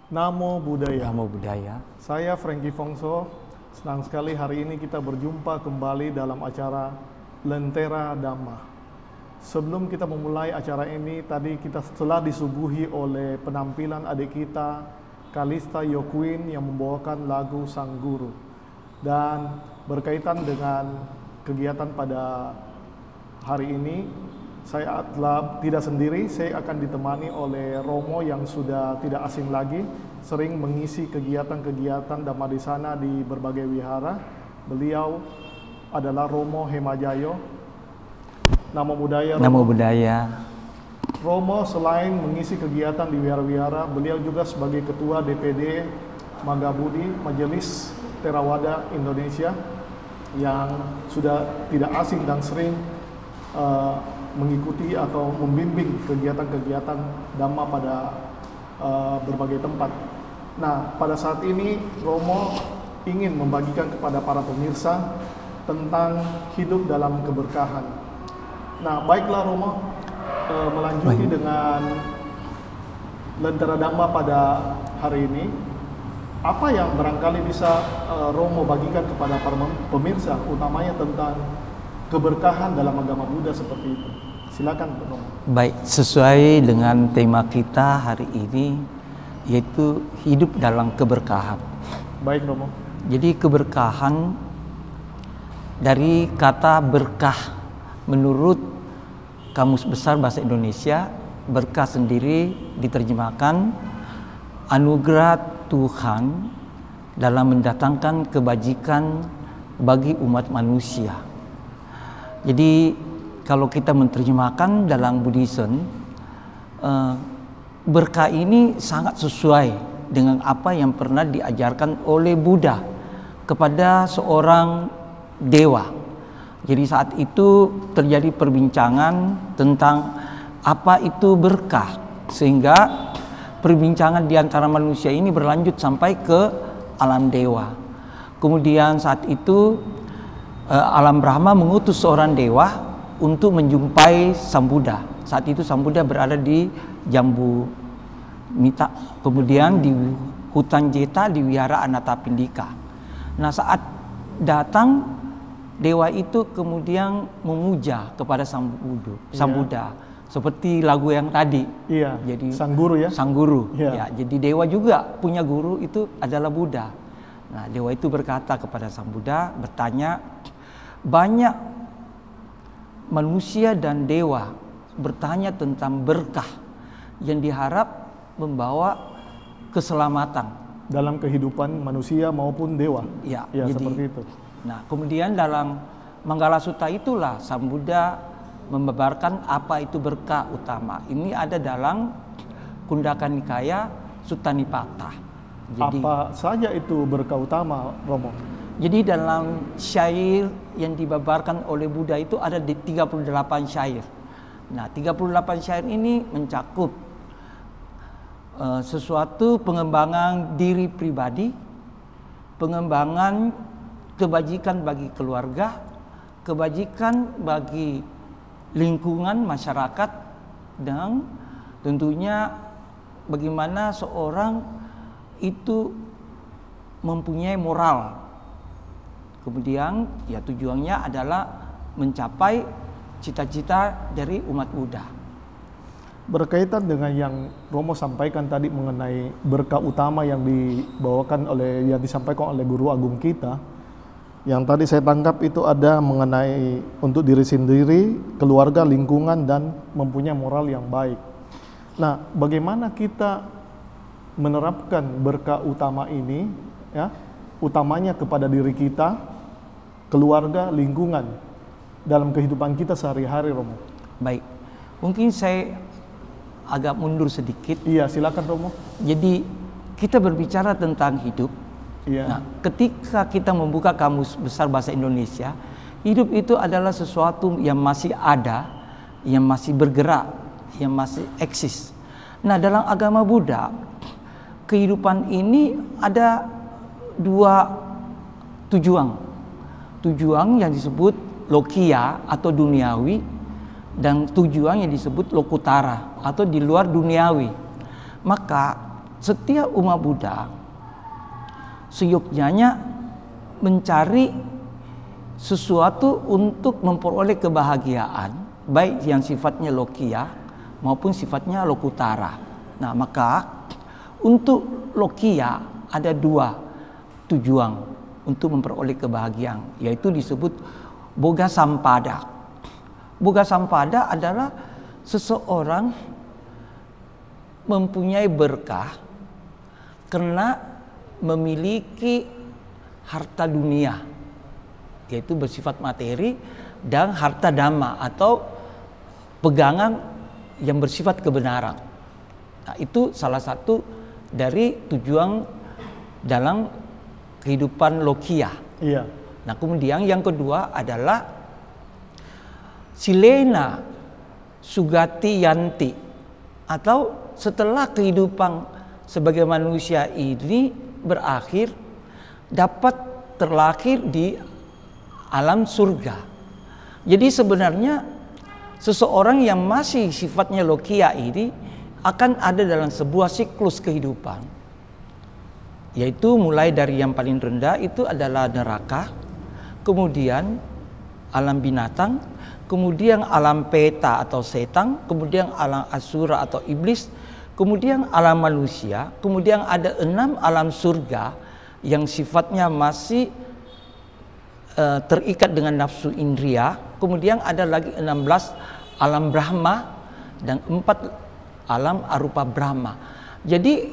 Namo Buddhaya. Namo Buddhaya. Saya Franky Fongso. Senang sekali hari ini kita berjumpa kembali dalam acara Lentera Dhamma. Sebelum kita memulai acara ini, tadi kita telah disuguhi oleh penampilan adik kita, Kalista Yokwin, yang membawakan lagu Sang Guru. Dan berkaitan dengan kegiatan pada hari ini, saya tidak sendiri, saya akan ditemani oleh Romo yang sudah tidak asing lagi, sering mengisi kegiatan-kegiatan Dhammadesana di berbagai wihara. Beliau adalah Romo Hemajayo. Namo Buddhaya. Namo Buddhaya. Romo selain mengisi kegiatan di wihara-wihara, beliau juga sebagai Ketua DPD Magabudi Majelis Theravada Indonesia yang sudah tidak asing dan sering mengikuti atau membimbing kegiatan-kegiatan Dhamma pada berbagai tempat. Nah, pada saat ini Romo ingin membagikan kepada para pemirsa tentang hidup dalam keberkahan. Nah, baiklah Romo, melanjuti dengan Lentera Dhamma pada hari ini. Apa yang barangkali bisa Romo bagikan kepada para pemirsa, utamanya tentang keberkahan dalam agama Buddha seperti itu? Silakan, Romo. Baik, sesuai dengan tema kita hari ini, yaitu hidup dalam keberkahan. Baik, Romo. Jadi keberkahan dari kata berkah, menurut Kamus Besar Bahasa Indonesia, berkah sendiri diterjemahkan anugerah Tuhan dalam mendatangkan kebajikan bagi umat manusia. Jadi kalau kita menerjemahkan dalam Buddhism, berkah ini sangat sesuai dengan apa yang pernah diajarkan oleh Buddha kepada seorang dewa. Jadi saat itu terjadi perbincangan tentang apa itu berkah, sehingga perbincangan di antara manusia ini berlanjut sampai ke alam dewa. Kemudian saat itu alam Brahma mengutus seorang dewa untuk menjumpai Sang Buddha. Saat itu Sang Buddha berada di Jambu Mita, kemudian di hutan Jeta di wihara Anathapindika. Nah, saat datang, dewa itu kemudian memuja kepada Sang Buddha, seperti lagu yang tadi. Iya. Jadi Sang Guru ya. Sang Guru. Iya. Ya, jadi dewa juga punya guru, itu adalah Buddha. Nah, dewa itu berkata kepada Sang Buddha, bertanya, banyak manusia dan dewa bertanya tentang berkah yang diharap membawa keselamatan Dalam kehidupan manusia maupun dewa. ya, Ya, jadi, seperti itu. Nah, kemudian dalam Manggala Sutta itulah Sang Buddha membabarkan apa itu berkah utama. Ini ada dalam Kundaka Nikaya Sutta Nipata. Jadi, Apa saja itu berkah utama, Romo? jadi dalam syair yang dibabarkan oleh Buddha itu ada di 38 syair. Nah, 38 syair ini mencakup sesuatu pengembangan diri pribadi, pengembangan kebajikan bagi keluarga, kebajikan bagi lingkungan masyarakat, dan tentunya bagaimana seorang itu mempunyai moral. Kemudian ya tujuannya adalah mencapai cita-cita dari umat Buddha. Berkaitan dengan yang Romo sampaikan tadi mengenai berkah utama yang disampaikan oleh Guru Agung kita, yang tadi saya tangkap itu ada mengenai untuk diri sendiri, keluarga, lingkungan, dan mempunyai moral yang baik. Nah, bagaimana kita menerapkan berkah utama ini, ya, utamanya kepada diri kita, keluarga, lingkungan, dalam kehidupan kita sehari-hari, Romo? Baik, mungkin saya agak mundur sedikit. Iya, silakan Romo. Jadi kita berbicara tentang hidup. Iya. Nah, ketika kita membuka Kamus Besar Bahasa Indonesia, hidup itu adalah sesuatu yang masih ada, yang masih bergerak, yang masih eksis. Nah, dalam agama Buddha, kehidupan ini ada dua tujuan. Tujuan yang disebut lokia atau duniawi, dan tujuan yang disebut lokutara atau di luar duniawi. Maka setiap umat Buddha seyogyanya mencari sesuatu untuk memperoleh kebahagiaan, baik yang sifatnya lokiya maupun sifatnya lokutara. Nah, maka untuk lokiya ada dua tujuan untuk memperoleh kebahagiaan, yaitu disebut boga sampada. Boga sampada adalah seseorang mempunyai berkah karena memiliki harta dunia, yaitu bersifat materi, dan harta dhamma atau pegangan yang bersifat kebenaran. Nah, itu salah satu dari tujuan dalam kehidupan lokiya. Iya. Nah, kemudian yang kedua adalah silena sugati yanti, atau setelah kehidupan sebagai manusia ini berakhir, dapat terlahir di alam surga. Jadi sebenarnya seseorang yang masih sifatnya lokiya ini akan ada dalam sebuah siklus kehidupan, yaitu mulai dari yang paling rendah itu adalah neraka, kemudian alam binatang, kemudian alam peta atau setan, kemudian alam asura atau iblis, kemudian alam manusia, kemudian ada 6 alam surga yang sifatnya masih terikat dengan nafsu indria, kemudian ada lagi 16 alam Brahma dan 4 alam arupa Brahma. Jadi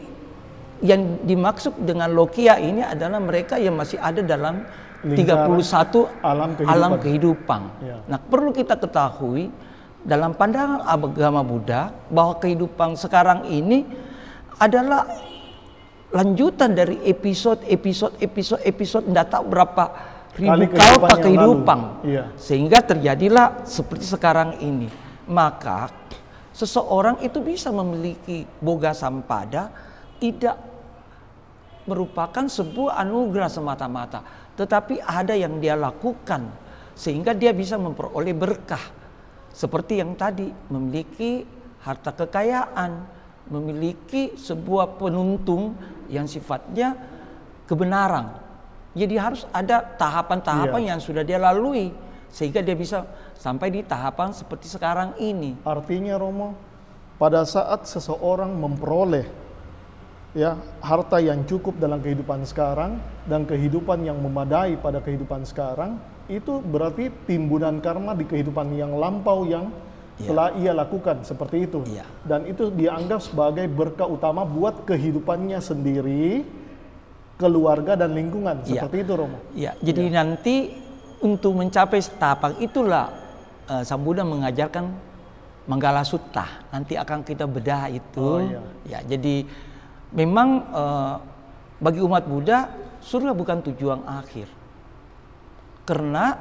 yang dimaksud dengan lokiya ini adalah mereka yang masih ada dalam 31 alam kehidupan. Ya. Nah, perlu kita ketahui dalam pandangan agama Buddha bahwa kehidupan sekarang ini adalah lanjutan dari episode tidak tahu berapa ribu kalpa kehidupan. Iya. Sehingga terjadilah seperti sekarang ini. Maka seseorang itu bisa memiliki boga sampada tidak merupakan sebuah anugerah semata-mata, tetapi ada yang dia lakukan sehingga dia bisa memperoleh berkah. Seperti yang tadi, memiliki harta kekayaan, memiliki sebuah penuntung yang sifatnya kebenaran. Jadi harus ada tahapan-tahapan yang sudah dia lalui sehingga dia bisa sampai di tahapan seperti sekarang ini. Artinya Romo, pada saat seseorang memperoleh harta yang cukup dalam kehidupan sekarang dan kehidupan yang memadai pada kehidupan sekarang, itu berarti timbunan karma di kehidupan yang lampau yang telah ia lakukan seperti itu. Dan itu dianggap sebagai berkah utama buat kehidupannya sendiri, keluarga dan lingkungan, seperti itu Romo. Jadi nanti untuk mencapai tahapan itulah Sang Buddha mengajarkan Manggala Sutta. Nanti akan kita bedah itu. Jadi memang bagi umat Buddha surga bukan tujuan akhir. Karena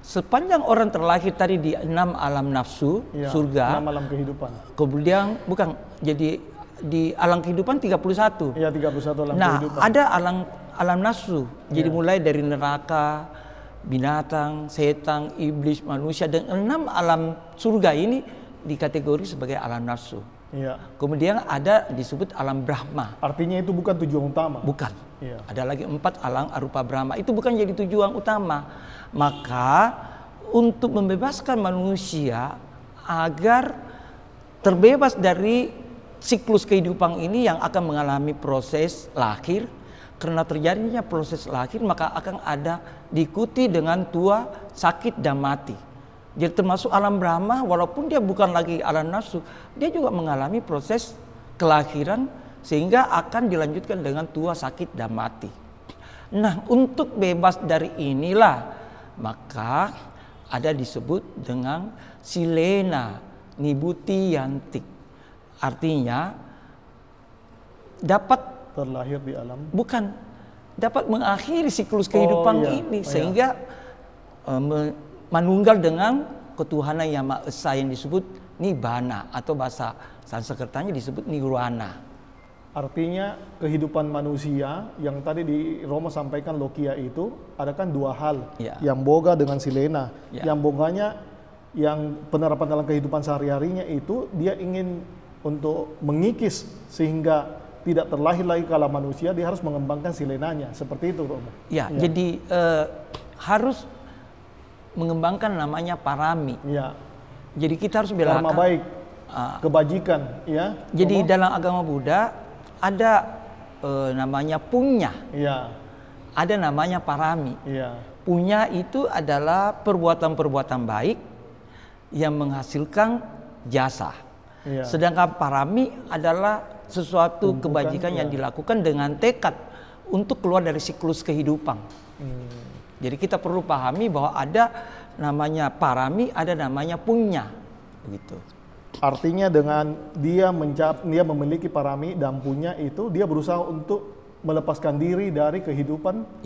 sepanjang orang terlahir tadi di 6 alam nafsu, surga, 6 alam kehidupan. Kemudian bukan, jadi di alam kehidupan 31. 31 alam kehidupan. Ada alam nafsu. Jadi mulai dari neraka, binatang, setan, iblis, manusia, dan 6 alam surga ini dikategori sebagai alam nafsu. Kemudian ada disebut alam Brahma. Artinya itu bukan tujuan utama. Bukan. Ada lagi 4 alam arupa Brahma. Itu bukan jadi tujuan utama. Maka untuk membebaskan manusia agar terbebas dari siklus kehidupan ini yang akan mengalami proses lahir, karena terjadinya proses lahir maka akan ada diikuti dengan tua, sakit dan mati. Jadi termasuk alam Brahma, walaupun dia bukan lagi alam nafsu, dia juga mengalami proses kelahiran sehingga akan dilanjutkan dengan tua, sakit dan mati. Nah, untuk bebas dari inilah maka ada disebut dengan silena nibuti yantik. Artinya dapat terlahir di alam, bukan, dapat mengakhiri siklus kehidupan ini sehingga manunggal dengan ketuhanan yang Maha Esa yang disebut Nibbana, atau bahasa Sanskertanya disebut Nirwana. Artinya kehidupan manusia yang tadi di Romo sampaikan lokiya itu ada kan 2 hal, yang boga dengan silena. Yang boganya yang penerapan dalam kehidupan sehari-harinya itu dia ingin untuk mengikis sehingga tidak terlahir lagi kala manusia, dia harus mengembangkan silenanya. Seperti itu, Romo. Ya, jadi harus mengembangkan namanya parami. Ya. Jadi kita harus belakan karma baik, kebajikan, ya. Jadi dalam agama Buddha ada namanya punya. Ya. Ada namanya parami. Ya. Punya itu adalah perbuatan-perbuatan baik yang menghasilkan jasa. Ya. Sedangkan parami adalah sesuatu kebajikan yang dilakukan dengan tekad untuk keluar dari siklus kehidupan. Jadi kita perlu pahami bahwa ada namanya parami, ada namanya punya, begitu. Artinya dengan dia memiliki parami dan punya itu, dia berusaha untuk melepaskan diri dari kehidupan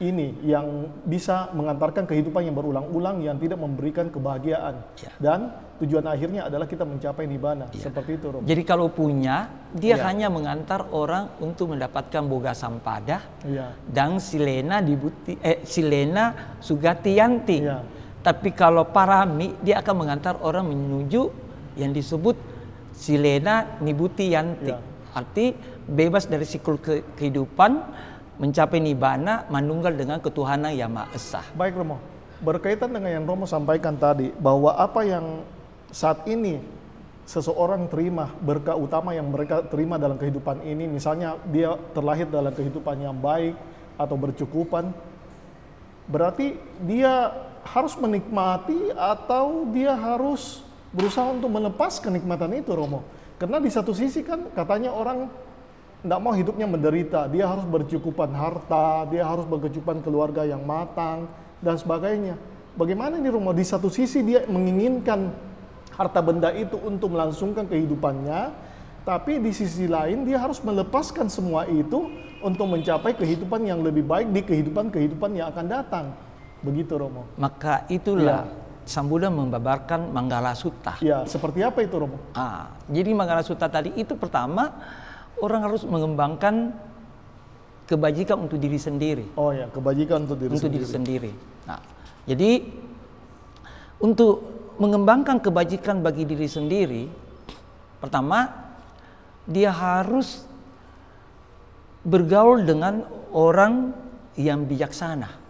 ini yang bisa mengantarkan kehidupan yang berulang-ulang yang tidak memberikan kebahagiaan. Dan tujuan akhirnya adalah kita mencapai nibbana. Seperti itu, Romo. Jadi kalau punya, dia hanya mengantar orang untuk mendapatkan boga sampada dan silena sugati yanti. Tapi kalau parami, dia akan mengantar orang menuju yang disebut silena nibuti yanti. Arti bebas dari siklus kehidupan, mencapai nibbana, manunggal dengan ketuhanan yang Maha Esa. Baik, Romo. Berkaitan dengan yang Romo sampaikan tadi, bahwa apa yang saat ini seseorang terima, berkah utama yang mereka terima dalam kehidupan ini, misalnya dia terlahir dalam kehidupan yang baik atau bercukupan, berarti dia harus menikmati atau dia harus berusaha untuk melepas kenikmatan itu, Romo. Karena di satu sisi kan katanya orang tidak mau hidupnya menderita, dia harus bercukupan harta, dia harus berkecukupan keluarga yang matang, dan sebagainya. Bagaimana ini, Romo? Di satu sisi dia menginginkan harta benda itu untuk melangsungkan kehidupannya, tapi di sisi lain dia harus melepaskan semua itu untuk mencapai kehidupan yang lebih baik di kehidupan yang akan datang. Begitu, Romo. Maka itulah Sang Buddha membabarkan Manggala Sutta. Ya, seperti apa itu, Romo? Jadi Manggala Sutta tadi itu pertama, orang harus mengembangkan kebajikan untuk diri sendiri. Oh ya, kebajikan untuk diri sendiri. Nah, jadi untuk mengembangkan kebajikan bagi diri sendiri, pertama dia harus bergaul dengan orang yang bijaksana.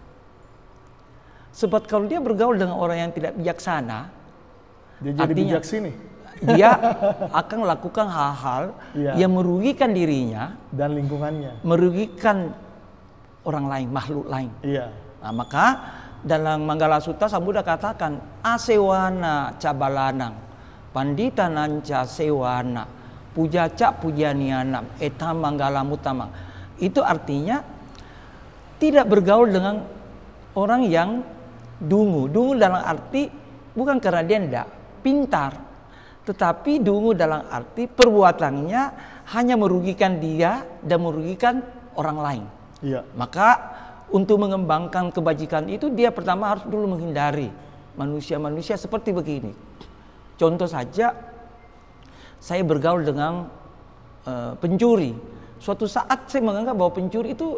Sebab kalau dia bergaul dengan orang yang tidak bijaksana, dia jadi bijaksini. Dia akan melakukan hal-hal yang merugikan dirinya dan lingkungannya, merugikan orang lain, makhluk lain. Nah, maka dalam Manggala Sutta Sang Buddha katakan asewana cabalanang pandita nanca sewana pujaca pujanianam etam manggala mutamang. Itu artinya tidak bergaul dengan orang yang dungu. Dungu dalam arti bukan karena dia tidak pintar, tetapi dungu dalam arti perbuatannya hanya merugikan dia dan merugikan orang lain. Maka untuk mengembangkan kebajikan itu dia pertama harus dulu menghindari manusia-manusia seperti begini. Contoh saja, saya bergaul dengan pencuri. Suatu saat saya menganggap bahwa pencuri itu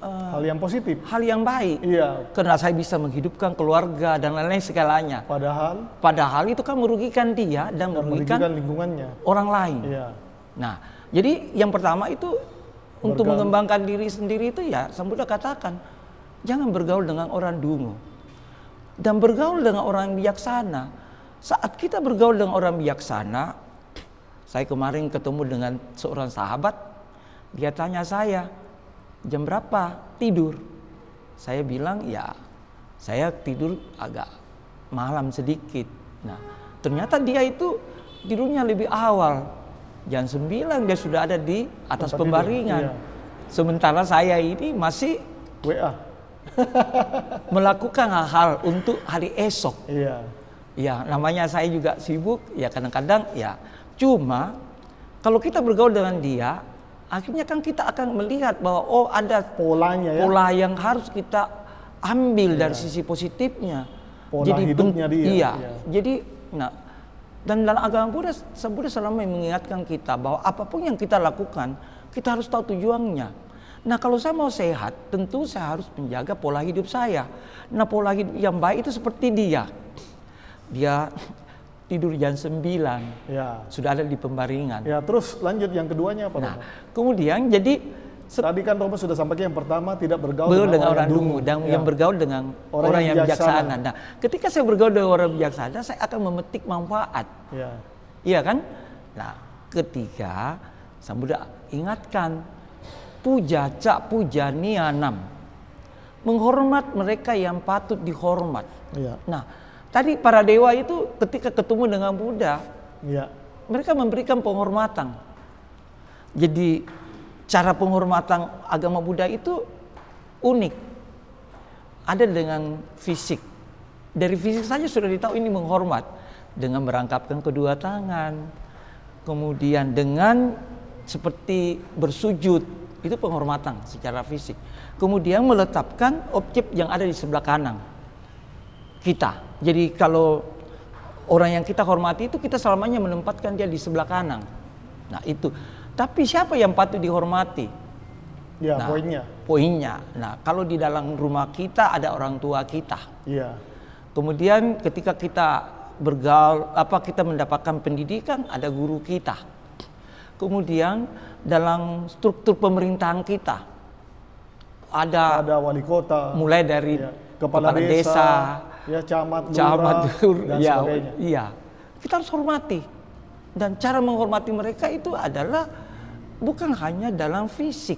hal yang positif, hal yang baik. Karena saya bisa menghidupkan keluarga dan lain-lain segalanya. Padahal itu kan merugikan dia dan merugikan lingkungannya, orang lain. Nah, jadi yang pertama itu untuk mengembangkan diri sendiri itu Sang Buddha katakan jangan bergaul dengan orang dungu dan bergaul dengan orang bijaksana. Saat kita bergaul dengan orang bijaksana, saya kemarin ketemu dengan seorang sahabat, dia tanya saya, jam berapa tidur? Saya bilang saya tidur agak malam sedikit. Nah, ternyata dia itu tidurnya lebih awal. Jam 9 dia sudah ada di atas pembaringan. Sementara saya ini masih WA. melakukan hal-hal untuk hari esok. Namanya saya juga sibuk, kadang-kadang Cuma kalau kita bergaul dengan dia, akhirnya kan kita akan melihat bahwa ada pola yang harus kita ambil dari sisi positifnya. Pola hidupnya dia. Jadi dan dalam agama Buddha selalu mengingatkan kita bahwa apapun yang kita lakukan, kita harus tahu tujuannya. Nah, kalau saya mau sehat, tentu saya harus menjaga pola hidup saya. Nah, pola hidup yang baik itu seperti dia tidur jam 9. Ya. Sudah ada di Pembaringan. Ya, terus lanjut yang keduanya apa, Nah, Romo? kemudian jadi Tadi kan Romo sudah sampaikan yang pertama tidak bergaul dengan orang dungu dan Ya. yang bergaul dengan orang yang bijaksana. Nah, ketika saya bergaul dengan orang bijaksana, saya akan memetik manfaat. Ya. Iya kan? Nah, ketiga, Sambuda ingatkan, puja cak puja nianam, menghormat mereka yang patut dihormat. Ya. Nah, tadi para dewa itu ketika ketemu dengan Buddha, Ya. mereka memberikan penghormatan. Jadi cara penghormatan agama Buddha itu unik. Ada dengan fisik. Dari fisik saja sudah ditahu ini menghormat. Dengan merangkapkan kedua tangan. Kemudian dengan seperti bersujud. Itu penghormatan secara fisik. Kemudian meletakkan objek yang ada di sebelah kanan kita. Jadi kalau orang yang kita hormati itu kita selamanya menempatkan dia di sebelah kanan. Nah itu. Tapi siapa yang patut dihormati? Ya, Nah, poinnya. Nah, kalau di dalam rumah kita ada orang tua kita. Iya. Kemudian ketika kita bergaul, kita mendapatkan pendidikan, ada guru kita. Kemudian dalam struktur pemerintahan kita ada wali kota, mulai dari ya, kepala desa, ya, camat, dan ya, sebagainya. Iya. Kita harus hormati. Dan cara menghormati mereka itu adalah bukan hanya dalam fisik,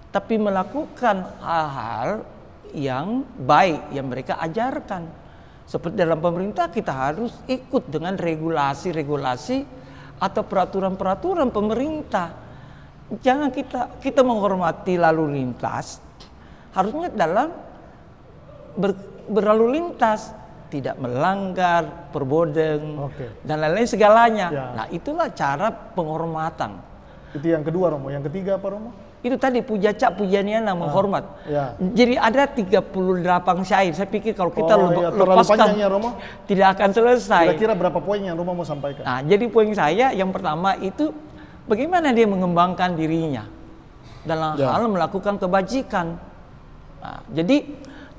tapi melakukan hal-hal yang baik yang mereka ajarkan. Seperti dalam pemerintah kita harus ikut dengan regulasi-regulasi atau peraturan-peraturan pemerintah. Jangan kita menghormati lalu lintas, harusnya dalam berlalu lintas, tidak melanggar, berbodeng, dan lain-lain segalanya. Ya. Nah itulah cara penghormatan. Itu yang kedua, Romo. Yang ketiga apa, Romo? Itu tadi puja cak puja niana, menghormat. Ya. Jadi ada 38 syair. Saya pikir kalau kita lepaskan panjangnya, Romo, tidak akan selesai. Kira-kira berapa poin yang Romo mau sampaikan? Nah, jadi poin saya yang pertama itu bagaimana dia mengembangkan dirinya dalam hal melakukan kebajikan.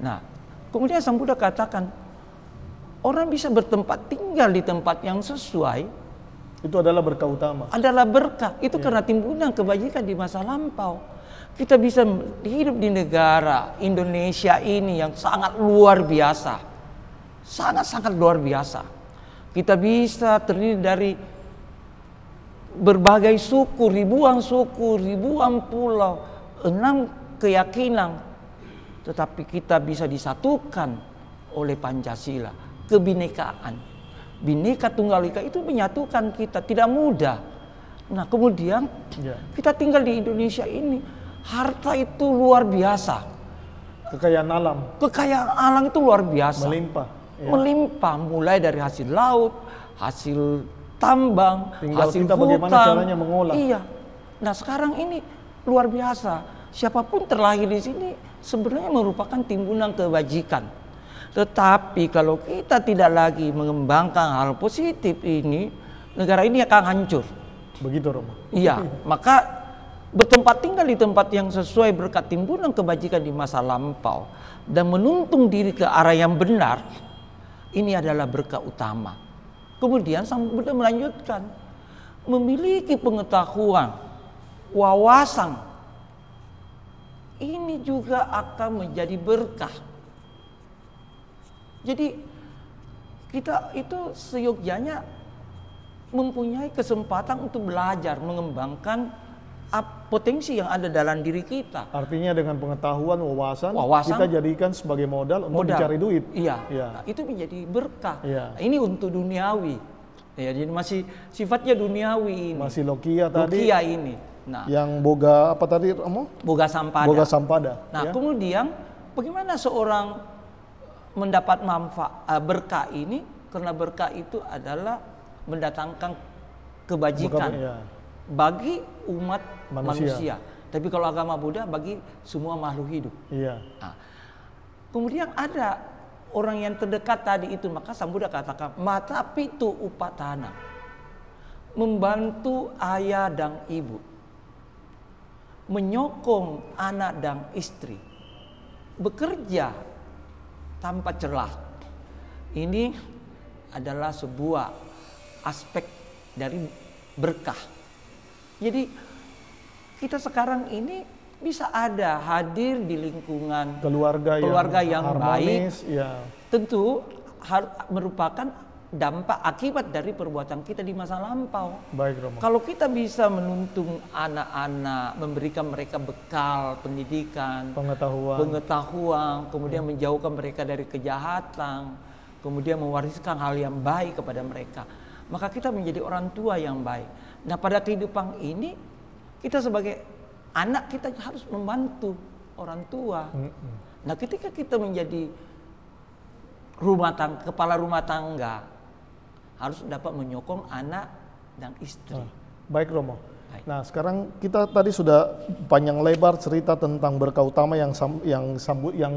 Nah, kemudian Sang Buddha katakan orang bisa bertempat tinggal di tempat yang sesuai. Itu adalah berkah utama. Adalah berkah. Itu karena timbunan kebajikan di masa lampau. Kita bisa hidup di negara Indonesia ini yang sangat luar biasa. Sangat-sangat luar biasa. Kita bisa terdiri dari berbagai suku, ribuan pulau, 6 keyakinan. Tetapi kita bisa disatukan oleh Pancasila, kebinekaan. Bhinneka Tunggal Ika itu menyatukan kita, tidak mudah. Nah kemudian kita tinggal di Indonesia ini, harta itu luar biasa. Kekayaan alam. Kekayaan alam itu luar biasa. Melimpah. Ya. Melimpah, mulai dari hasil laut, hasil tambang, tinggal hasil kita hutan. Bagaimana caranya mengolah. Iya. Nah sekarang ini luar biasa. Siapapun terlahir di sini sebenarnya merupakan timbunan kebajikan. Tetapi kalau kita tidak lagi mengembangkan hal positif ini, negara ini akan hancur. Begitu, Romo. Iya, maka bertempat tinggal di tempat yang sesuai berkat timbunan kebajikan di masa lampau dan menuntun diri ke arah yang benar, ini adalah berkah utama. Kemudian Sang Buddha melanjutkan, memiliki pengetahuan, wawasan, ini juga akan menjadi berkah. Jadi kita itu seyogyanya mempunyai kesempatan untuk belajar, mengembangkan potensi yang ada dalam diri kita. Artinya dengan pengetahuan, wawasan kita jadikan sebagai modal untuk mencari duit. Iya. Nah, itu menjadi berkah. Iya. Nah, ini untuk duniawi. Ya, jadi masih sifatnya duniawi ini. Masih lokia tadi. Lokia ini. Nah, yang boga apa tadi, Romo? Boga sampada. Boga sampada. Nah, kemudian bagaimana seorang mendapat manfaat berkah ini? Karena berkah itu adalah mendatangkan kebajikan bagi umat manusia. Tapi kalau agama Buddha bagi semua makhluk hidup. Iya. Nah, kemudian ada orang yang terdekat tadi itu, maka Sang Buddha katakan mata pitu upatana, membantu ayah dan ibu, menyokong anak dan istri, bekerja tanpa celah. Ini adalah sebuah aspek dari berkah. Jadi kita sekarang ini bisa ada hadir di lingkungan keluarga yang harmonis, baik, ya. tentu merupakan dampak akibat dari perbuatan kita di masa lampau. Baik, Romo. Kalau kita bisa menuntun anak-anak, memberikan mereka bekal pendidikan, pengetahuan, kemudian menjauhkan mereka dari kejahatan, kemudian mewariskan hal yang baik kepada mereka, maka kita menjadi orang tua yang baik. Nah, pada kehidupan ini kita sebagai anak kita harus membantu orang tua. Nah, ketika kita menjadi kepala rumah tangga, harus dapat menyokong anak dan istri. Baik, Romo. Baik. Nah, sekarang kita tadi sudah panjang lebar cerita tentang berkah utama yang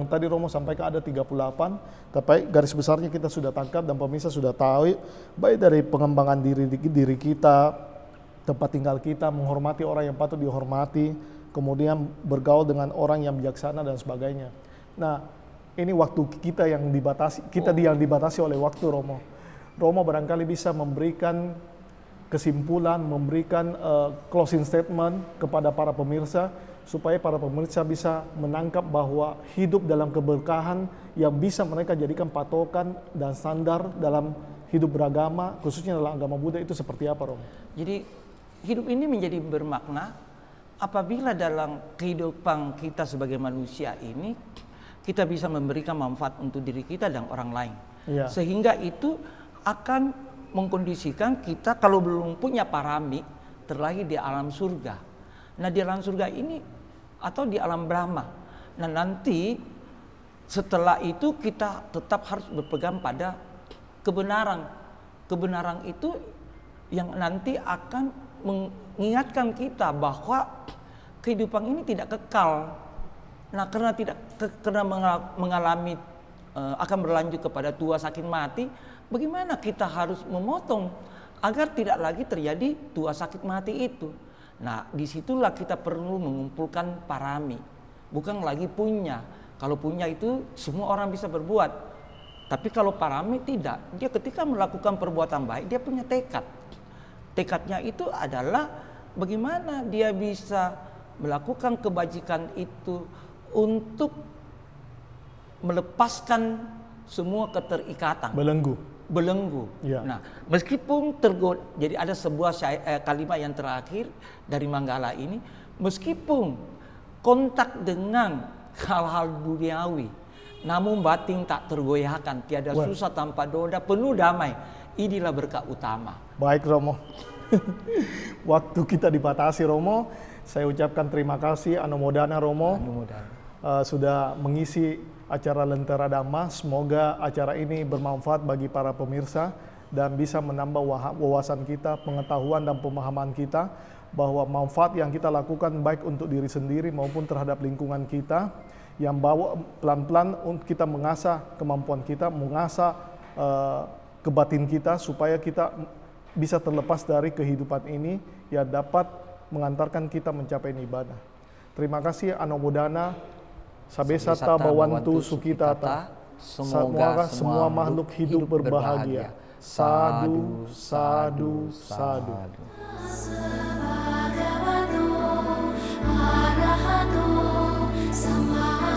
tadi Romo sampaikan ada 38, tapi garis besarnya kita sudah tangkap dan pemirsa sudah tahu, baik dari pengembangan diri kita, tempat tinggal kita, menghormati orang yang patut dihormati, kemudian bergaul dengan orang yang bijaksana dan sebagainya. Nah, ini waktu kita yang dibatasi oleh waktu, Romo. Romo barangkali bisa memberikan kesimpulan, memberikan closing statement kepada para pemirsa, supaya para pemirsa bisa menangkap bahwa hidup dalam keberkahan yang bisa mereka jadikan patokan dan standar dalam hidup beragama, khususnya dalam agama Buddha, itu seperti apa, Romo? Jadi hidup ini menjadi bermakna apabila dalam kehidupan kita sebagai manusia ini kita bisa memberikan manfaat untuk diri kita dan orang lain. Ya. Sehingga itu akan mengkondisikan kita kalau belum punya parami terlahir di alam surga. Nah, di alam surga ini atau di alam Brahma. Nah, nanti setelah itu kita tetap harus berpegang pada kebenaran. Kebenaran itu yang nanti akan mengingatkan kita bahwa kehidupan ini tidak kekal. Nah, karena mengalami akan berlanjut kepada tua sakit mati, bagaimana kita harus memotong agar tidak lagi terjadi tua sakit mati itu. Nah, disitulah kita perlu mengumpulkan parami, bukan lagi punya. Kalau punya itu semua orang bisa berbuat, tapi kalau parami tidak. Dia ketika melakukan perbuatan baik, dia punya tekad. Tekadnya itu adalah bagaimana dia bisa melakukan kebajikan itu untuk melepaskan semua keterikatan. Belenggu. Ya. Nah, meskipun jadi ada sebuah kalimat yang terakhir dari Manggala ini, meskipun kontak dengan hal-hal duniawi, namun batin tak tergoyahkan, tiada susah tanpa doa, penuh damai. Inilah berkah utama. Baik, Romo. Waktu kita dibatasi, Romo. Saya ucapkan terima kasih Anomodana, Romo. Sudah mengisi acara Lentera Dhamma. Semoga acara ini bermanfaat bagi para pemirsa dan bisa menambah wawasan kita, pengetahuan dan pemahaman kita bahwa manfaat yang kita lakukan baik untuk diri sendiri maupun terhadap lingkungan kita, yang bawa pelan-pelan kita mengasah kemampuan kita, mengasah kebatin kita supaya kita bisa terlepas dari kehidupan ini yang dapat mengantarkan kita mencapai nibbana. Terima kasih Anomodana. Sabesata Bawantu Sukitata. Semoga semua makhluk hidup berbahagia. Sadu, sadu, sadu. Arahato, sama